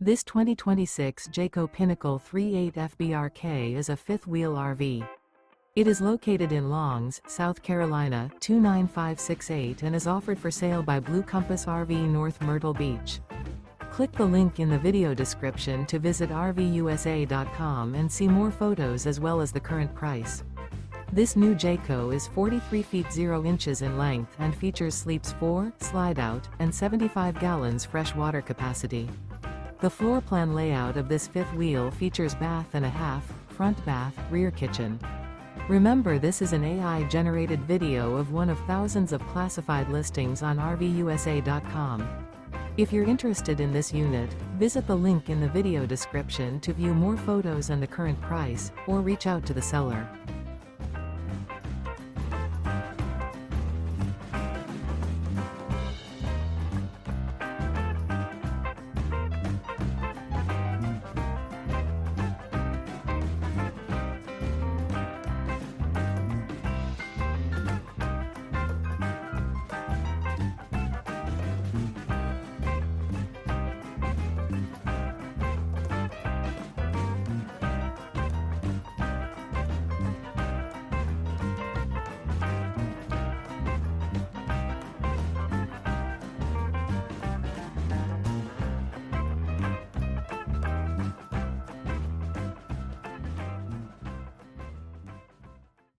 This 2026 Jayco Pinnacle 38 FBRK is a fifth-wheel RV. It is located in Longs, South Carolina 29568 and is offered for sale by Blue Compass RV North Myrtle Beach. Click the link in the video description to visit RVUSA.com and see more photos as well as the current price. This new Jayco is 43 feet 0 inches in length and features sleeps 4, slide-out, and 75 gallons fresh water capacity. The floor plan layout of this fifth wheel features bath and a half, front bath, rear kitchen. Remember, this is an AI-generated video of one of thousands of classified listings on RVUSA.com. If you're interested in this unit, visit the link in the video description to view more photos and the current price, or reach out to the seller.